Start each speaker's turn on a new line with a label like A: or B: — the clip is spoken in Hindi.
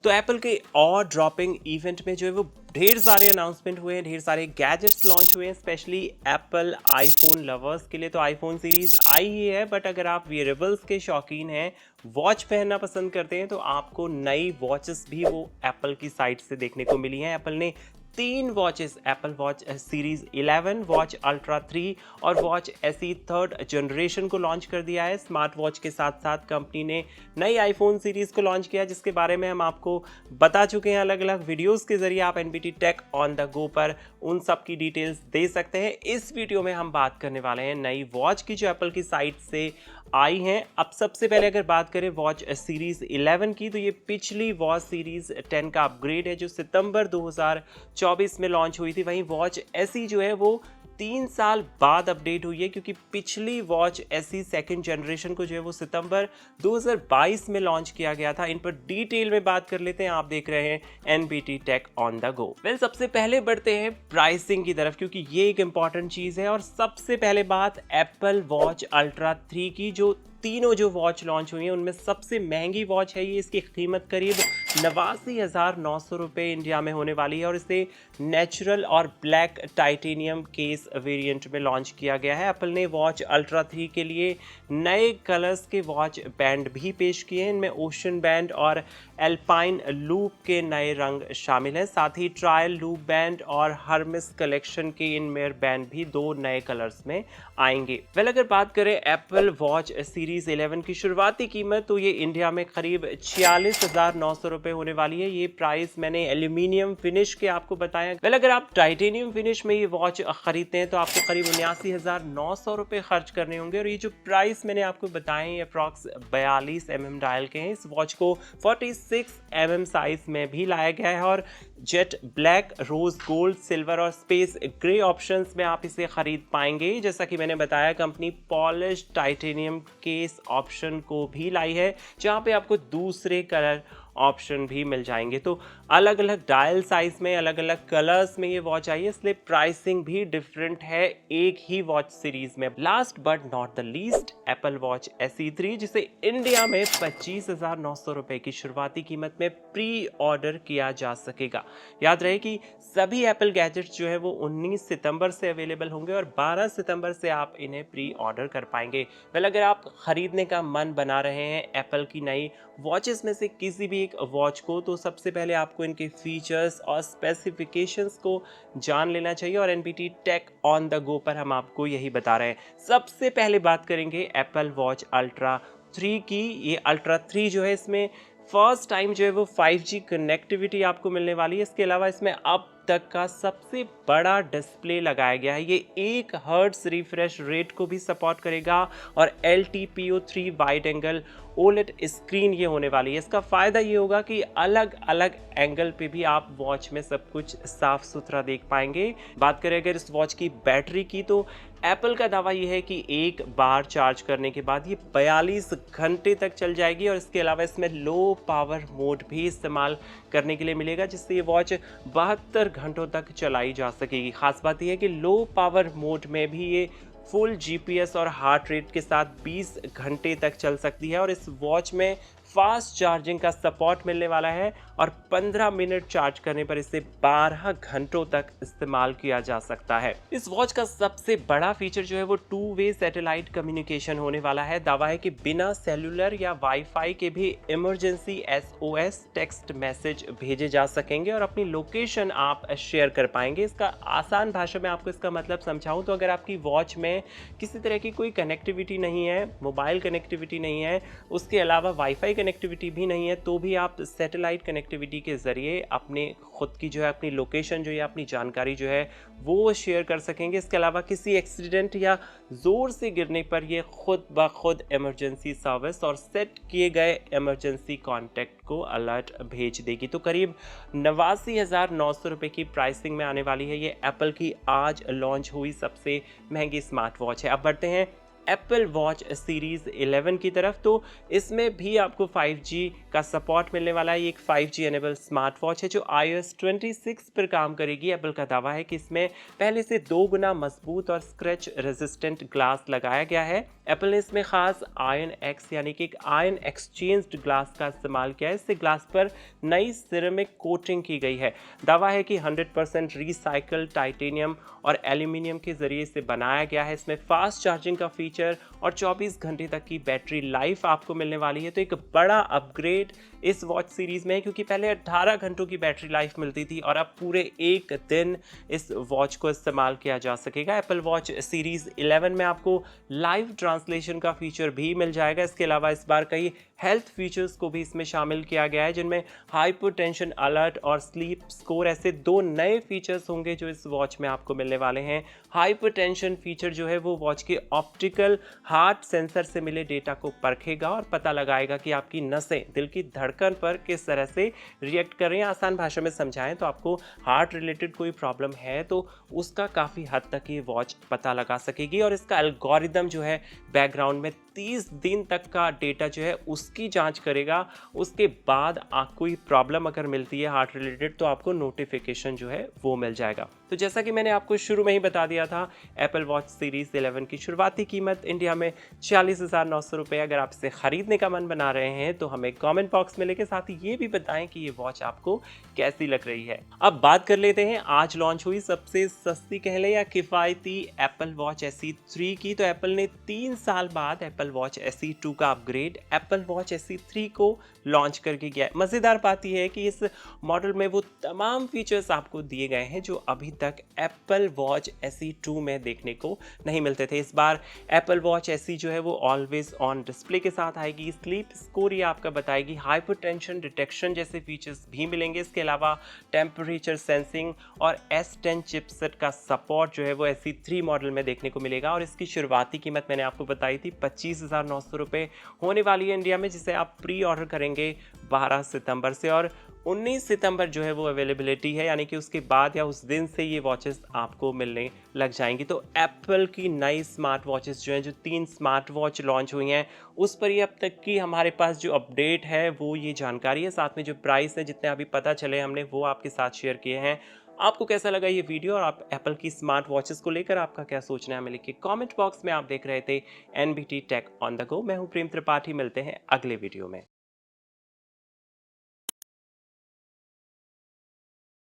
A: तो एप्पल के और ड्रॉपिंग इवेंट में जो है वो ढेर सारे अनाउंसमेंट हुए हैं, ढेर सारे गैजेट्स लॉन्च हुए हैं, स्पेशली एप्पल आईफोन लवर्स के लिए। तो आईफोन सीरीज आई ही है, बट अगर आप वियरेबल्स के शौकीन हैं, वॉच पहनना पसंद करते हैं, तो आपको नई वॉचेस भी वो एप्पल की साइट से देखने को मिली हैं। एप्पल ने 3 watches, Apple watch series 11, watch ultra 3 और वॉच एसई थर्ड जनरेशन को लॉन्च कर दिया है। स्मार्ट वॉच के साथ साथ कंपनी ने नई आईफोन सीरीज को लॉन्च किया, जिसके बारे में हम आपको बता चुके हैं अलग अलग वीडियोस के जरिए। आप NBT tech on the go पर उन सब की डिटेल्स दे सकते हैं। इस वीडियो में हम बात करने वाले हैं नई वॉच की जो एप्पल की साइट से आई हैं। अब सबसे पहले अगर बात करें वॉच सीरीज 11 की, तो ये पिछली वॉच सीरीज 10 का अपग्रेड है जो सितंबर 2024 में लॉन्च हुई थी। वहीं वॉच एसई जो है वो 3 साल बाद अपडेट हुई है, क्योंकि पिछली वॉच एसई सेकंड जनरेशन को जो है वो सितंबर 2022 में लॉन्च किया गया था। इन पर डिटेल में बात कर लेते हैं। आप देख रहे हैं NBT tech on the go. Well, सबसे पहले बढ़ते हैं प्राइसिंग की तरफ, क्योंकि ये एक इंपॉर्टेंट चीज़ है। और सबसे पहले बात एप्पल वॉच अल्ट्रा 3 की, जो तीनों जो वॉच लॉन्च हुई हैं उनमें सबसे महंगी वॉच है ये। इसकी कीमत करीब 89,900 रुपये इंडिया में होने वाली है, और इसे नेचुरल और ब्लैक टाइटेनियम केस वेरिएंट में लॉन्च किया गया है। एप्पल ने वॉच अल्ट्रा 3 के लिए नए कलर्स के वॉच बैंड भी पेश किए हैं। इनमें ओशन बैंड और एल्पाइन लूप के नए रंग शामिल हैं। साथ ही ट्रायल लूप बैंड और हर्मिस कलेक्शन के इन मेयर बैंड भी 2 नए कलर्स में आएंगे। वेल, अगर बात करें एप्पल वॉच सीरीज 11 की शुरुआती कीमत, तो ये इंडिया में करीब 46,900 रुपये होने वाली है। ये प्राइस मैंने एल्यूमिनियम फिनिश के आपको बताया। वेल, अगर आप टाइटेनियम फिनिश में ये वॉच खरीदते हैं तो आपको करीब 79,900 रुपये खर्च करने होंगे। और ये जो प्राइस मैंने आपको बताए ये अप्रॉक्स 42 mm डायल के हैं। इस वॉच को 46 mm साइज में भी लाया गया है, और jet black, rose gold, silver और स्पेस ग्रे ऑप्शंस में आप इसे खरीद पाएंगे। जैसा कि मैंने बताया, company polish titanium case option को भी लाई है, जहां पे आपको दूसरे कलर ऑप्शन भी मिल जाएंगे। तो अलग अलग डायल साइज में, अलग अलग कलर्स में ये वॉच आई है, इसलिए प्राइसिंग भी डिफरेंट है एक ही वॉच सीरीज में। Last but not the least, Apple watch SE 3, जिसे इंडिया में 25,900 रुपए की शुरुआती कीमत में प्री ऑर्डर किया जा सकेगा। याद रहे कि सभी एप्पल गैजेट्स जो है वो 19 सितंबर से अवेलेबल होंगे, और 12 सितंबर से आप इन्हें प्री ऑर्डर कर पाएंगे। वेल, अगर आप खरीदने का मन बना रहे हैं एप्पल की नई वॉचेस में से किसी भी एक वॉच को, तो सबसे पहले आपको इनके फीचर्स और स्पेसिफिकेशंस को जान लेना चाहिए, और NBT tech on the go पर हम आपको यही बता रहे हैं। सबसे पहले बात करेंगे एप्पल वॉच अल्ट्रा 3 की। ये अल्ट्रा 3 जो है, इसमें फर्स्ट टाइम जो है वो 5G कनेक्टिविटी आपको मिलने वाली है। इसके अलावा इसमें अब तक का सबसे बड़ा डिस्प्ले लगाया गया है। ये 1 हर्ट्ज रिफ्रेश रेट को भी सपोर्ट करेगा, और LTPO3 wide angle OLED screen ये होने वाली है। इसका फ़ायदा ये होगा कि अलग अलग एंगल पे भी आप वॉच में सब कुछ साफ सुथरा देख पाएंगे। बात करें अगर इस वॉच की बैटरी की, तो एप्पल का दावा ये है कि एक बार चार्ज करने के बाद ये 42 घंटे तक चल जाएगी, और इसके अलावा इसमें लो पावर मोड भी इस्तेमाल करने के लिए मिलेगा, जिससे ये वॉच 72 घंटों तक चलाई जा सकेगी। खास बात यह है कि लो पावर मोड में भी ये फुल GPS और हार्ट रेट के साथ 20 घंटे तक चल सकती है, और इस वॉच में फास्ट चार्जिंग का सपोर्ट मिलने वाला है, और 15 मिनट चार्ज करने पर इसे 12 घंटों तक इस्तेमाल किया जा सकता है। इस वॉच का सबसे बड़ा फीचर जो है वो 2-वे सैटेलाइट कम्युनिकेशन होने वाला है। दावा है कि बिना सेलुलर या वाईफाई के भी इमरजेंसी SOS टेक्स्ट मैसेज भेजे जा सकेंगे, और अपनी लोकेशन आप शेयर कर पाएंगे। इसका आसान भाषा में आपको इसका मतलब समझाऊं तो, अगर आपकी वॉच में किसी तरह की कोई कनेक्टिविटी नहीं है, मोबाइल कनेक्टिविटी नहीं है, उसके अलावा वाईफाई कनेक्टिविटी भी नहीं है, तो भी आप सैटेलाइट कनेक्टिविटी के ज़रिए अपने खुद की जो है अपनी लोकेशन जो है, अपनी जानकारी जो है वो शेयर कर सकेंगे। इसके अलावा किसी एक्सीडेंट या ज़ोर से गिरने पर ये खुद ब खुद इमरजेंसी सर्विस और सेट किए गए इमरजेंसी कॉन्टैक्ट को अलर्ट भेज देगी। तो करीब 89,900 रुपये की प्राइसिंग में आने वाली है ये एप्पल की आज लॉन्च हुई सबसे महंगी स्मार्ट वॉच है। अब बढ़ते हैं एप्पल वॉच सीरीज़ 11 की तरफ। तो इसमें भी आपको 5G का सपोर्ट मिलने वाला है। ये एक 5G एनेबल स्मार्ट वॉच है जो iOS 26 पर काम करेगी। एप्पल का दावा है कि इसमें पहले से 2 गुना मजबूत और स्क्रैच रेजिस्टेंट ग्लास लगाया गया है। एप्पल ने इसमें खास आयन एक्स यानी कि एक आयन एक्सचेंज्ड ग्लास का इस्तेमाल किया है। इससे ग्लास पर नई सिरेमिक कोटिंग की गई है। दावा है कि 100% रिसाइकल टाइटेनियम और एल्यूमिनियम के जरिए इसे बनाया गया है। इसमें फास्ट चार्जिंग का फीचर और 24 घंटे तक की बैटरी लाइफ आपको मिलने वाली है। तो एक बड़ा अपग्रेड इस वॉच सीरीज में है, क्योंकि पहले 18 घंटों की बैटरी लाइफ मिलती थी और अब पूरे एक दिन इस वॉच को इस्तेमाल किया जा सकेगा। एप्पल वॉच सीरीज 11 में आपको लाइव ट्रांसलेशन का फीचर भी मिल जाएगा। इसके अलावा इस बार कई हेल्थ फीचर्स को भी इसमें शामिल किया गया है, जिनमें हाइपरटेंशन अलर्ट और स्लीप स्कोर ऐसे 2 नए फीचर्स होंगे जो इस वॉच में आपको मिलने वाले हैं। हाइपरटेंशन फीचर जो है वो वॉच के ऑप्टिकल हार्ट सेंसर से मिले डेटा को परखेगा और पता लगाएगा कि आपकी नसें दिल की धड़कन पर किस तरह से रिएक्ट कर रही हैं। आसान भाषा में समझाएं तो आपको हार्ट रिलेटेड कोई प्रॉब्लम है तो उसका काफ़ी हद तक ये वॉच पता लगा सकेगी, और इसका एल्गोरिदम जो है बैकग्राउंड में 30 दिन तक का डेटा जो है उसकी जांच करेगा। उसके बाद कोई प्रॉब्लम अगर मिलती है हार्ट रिलेटेड तो आपको नोटिफिकेशन जो है वो मिल जाएगा। तो जैसा कि मैंने आपको शुरू में ही बता दिया था, एप्पल वॉच सीरीज 11 की शुरुआती कीमत इंडिया में 46,900 रुपये। अगर आप इसे खरीदने का मन बना रहे हैं तो हमें कमेंट बॉक्स में लिखे, साथ ही ये भी बताएं कि ये वॉच आपको कैसी लग रही है। अब बात कर लेते हैं आज लॉन्च हुई सबसे सस्ती कह लें या किफ़ायती एप्पल वॉच SE 3 की। तो एप्पल ने 3 साल बाद एप्पल वॉच SE 2 का अपग्रेड एप्पल वॉच SE 3 को लॉन्च करके गया है। मज़ेदार बात यह है कि इस मॉडल में वो तमाम फीचर्स आपको दिए गए हैं जो अभी तक एप्पल वॉच SE 2 में देखने को नहीं मिलते थे। इस बार एप्पल वॉच SE जो है वो ऑलवेज ऑन डिस्प्ले के साथ आएगी। स्लीप स्कोर ये आपका बताएगी। हाइपरटेंशन डिटेक्शन जैसे फीचर्स भी मिलेंगे। इसके अलावा टेम्परेचर सेंसिंग और S10 चिपसेट का सपोर्ट जो है वो SE 3 मॉडल में देखने को मिलेगा। और इसकी शुरुआती कीमत मैंने आपको बताई थी 25,900 रुपये होने वाली है इंडिया में, जिसे आप प्री ऑर्डर करेंगे 12 सितंबर से, और 19 सितंबर जो है वो अवेलेबिलिटी है, यानी कि उसके बाद या उस दिन से ये वॉचेस आपको मिलने लग जाएंगी। तो एप्पल की नई स्मार्ट वॉचेस जो हैं, जो 3 स्मार्ट वॉच लॉन्च हुई हैं, उस पर ये अब तक की हमारे पास जो अपडेट है वो ये जानकारी है। साथ में जो प्राइस है जितने अभी पता चले हमने वो आपके साथ शेयर किए हैं। आपको कैसा लगा ये वीडियो और आप एप्पल की स्मार्ट वॉचेस को लेकर आपका क्या सोचना है हमें लिखिए कमेंट बॉक्स में। आप देख रहे थे NBT tech on the go. मैं हूँ प्रेम त्रिपाठी। मिलते हैं अगले वीडियो में।